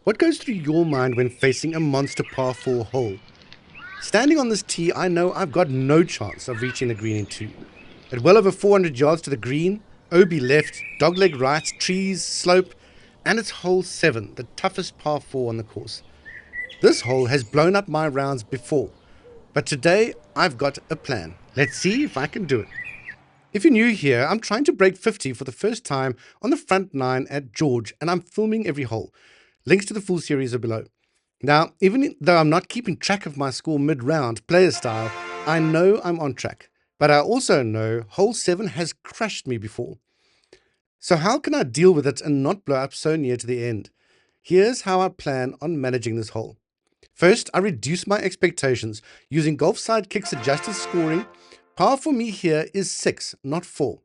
What goes through your mind when facing a monster par 4 hole? Standing on this tee, I know I've got no chance of reaching the green in two. At well over 400 yards to the green, OB left, dogleg right, trees, slope, and it's hole 7, the toughest par 4 on the course. This hole has blown up my rounds before, but today I've got a plan. Let's see if I can do it. If you're new here, I'm trying to break 50 for the first time on the front 9 at George, and I'm filming every hole. Links to the full series are below. Now, even though I'm not keeping track of my score mid-round, player style, I know I'm on track. But I also know hole 7 has crushed me before. So how can I deal with it and not blow up so near to the end? Here's how I plan on managing this hole. First, I reduce my expectations using Golf Sidekick's adjusted scoring. Par for me here is 6, not 4.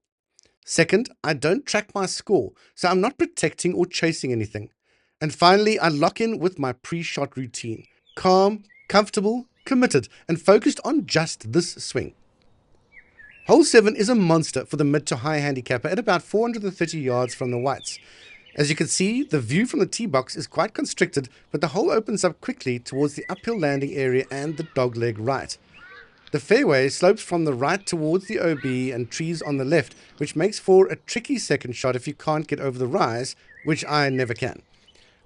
Second, I don't track my score, so I'm not protecting or chasing anything. And finally, I lock in with my pre-shot routine. Calm, comfortable, committed, and focused on just this swing. Hole 7 is a monster for the mid to high handicapper at about 430 yards from the whites. As you can see, the view from the tee box is quite constricted, but the hole opens up quickly towards the uphill landing area and the dogleg right. The fairway slopes from the right towards the OB and trees on the left, which makes for a tricky second shot if you can't get over the rise, which I never can.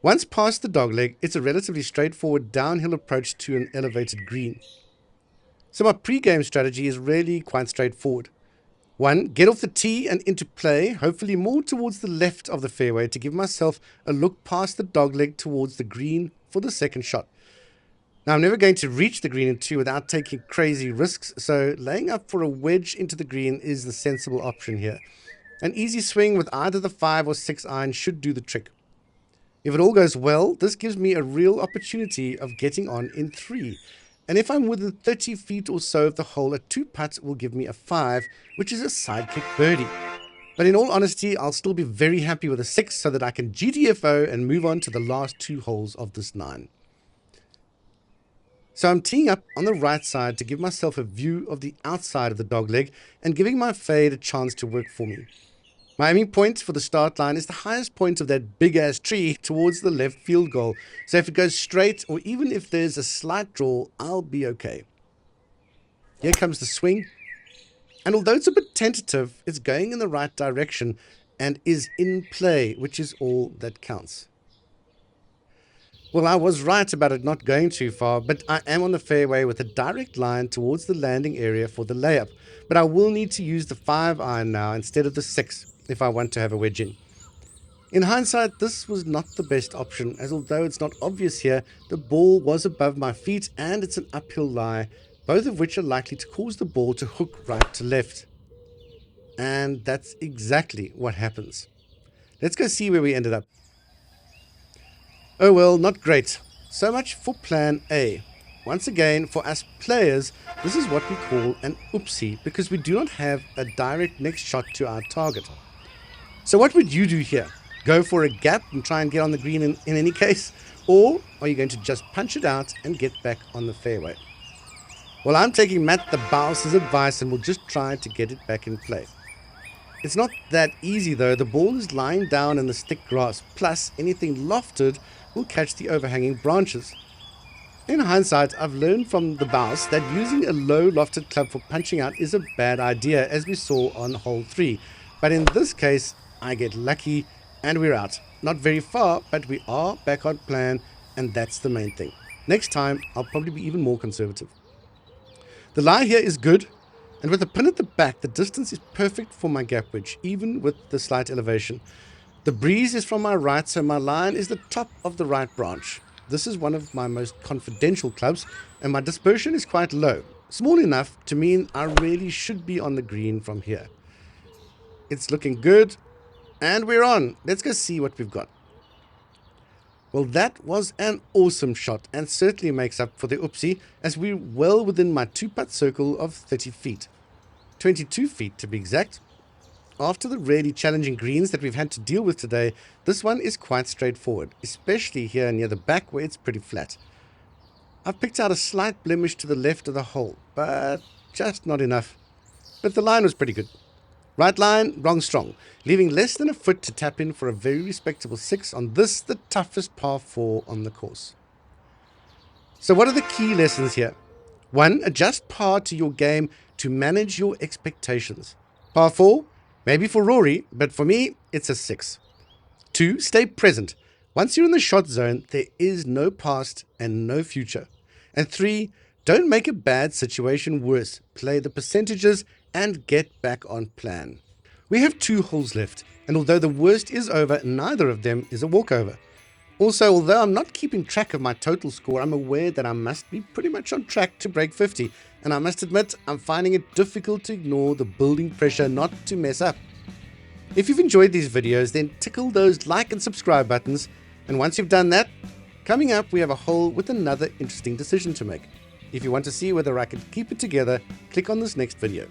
Once past the dogleg, it's a relatively straightforward downhill approach to an elevated green. So my pre-game strategy is really quite straightforward. 1. Get off the tee and into play, hopefully more towards the left of the fairway to give myself a look past the dogleg towards the green for the second shot. Now I'm never going to reach the green in 2 without taking crazy risks, so laying up for a wedge into the green is the sensible option here. An easy swing with either the 5 or 6 iron should do the trick. If it all goes well, this gives me a real opportunity of getting on in 3. And if I'm within 30 feet or so of the hole, a 2-putt will give me a 5, which is a sidekick birdie. But in all honesty, I'll still be very happy with a 6 so that I can GTFO and move on to the last 2 holes of this 9. So I'm teeing up on the right side to give myself a view of the outside of the dogleg and giving my fade a chance to work for me. My aiming point for the start line is the highest point of that big-ass tree towards the left field goal. So if it goes straight, or even if there's a slight draw, I'll be okay. Here comes the swing. And although it's a bit tentative, it's going in the right direction and is in play, which is all that counts. Well, I was right about it not going too far, but I am on the fairway with a direct line towards the landing area for the layup. But I will need to use the 5 iron now instead of the 6 if I want to have a wedge in. In hindsight, this was not the best option, as although it's not obvious here, the ball was above my feet and it's an uphill lie, both of which are likely to cause the ball to hook right to left. And that's exactly what happens. Let's go see where we ended up. Oh well, not great. So much for plan A. Once again, for us players, this is what we call an oopsie, because we do not have a direct next shot to our target. So what would you do here? Go for a gap and try and get on the green in any case? Or are you going to just punch it out and get back on the fairway? Well, I'm taking Matt the Bouse's advice and will just try to get it back in play. It's not that easy though. The ball is lying down in the thick grass, plus anything lofted will catch the overhanging branches. In hindsight, I've learned from the Bouse that using a low lofted club for punching out is a bad idea, as we saw on hole 3. But in this case, I get lucky and we're out. Not very far, but we are back on plan, and that's the main thing. Next time, I'll probably be even more conservative. The lie here is good, and with the pin at the back, the distance is perfect for my gap wedge, even with the slight elevation. The breeze is from my right, so my line is the top of the right branch. This is one of my most confidential clubs, and my dispersion is quite low, small enough to mean I really should be on the green from here. It's looking good, and we're on. Let's go see what we've got. Well, that was an awesome shot and certainly makes up for the oopsie, as we're well within my 2-putt circle of 30 feet. 22 feet to be exact. After the really challenging greens that we've had to deal with today, this one is quite straightforward, especially here near the back where it's pretty flat. I've picked out a slight blemish to the left of the hole, but just not enough. But the line was pretty good. Right line, wrong strong, leaving less than a foot to tap in for a very respectable 6 on this, the toughest par 4 on the course. So what are the key lessons here? 1. Adjust par to your game to manage your expectations. Par 4, maybe for Rory, but for me, it's a 6. 2. Stay present. Once you're in the shot zone, there is no past and no future. And 3. Don't make a bad situation worse. Play the percentages and get back on plan. We have 2 holes left, and although the worst is over, neither of them is a walkover. Also, although I'm not keeping track of my total score, I'm aware that I must be pretty much on track to break 50, and I must admit I'm finding it difficult to ignore the building pressure not to mess up. If you've enjoyed these videos, then tickle those like and subscribe buttons, and once you've done that, coming up we have a hole with another interesting decision to make. If you want to see whether I can keep it together, click on this next video.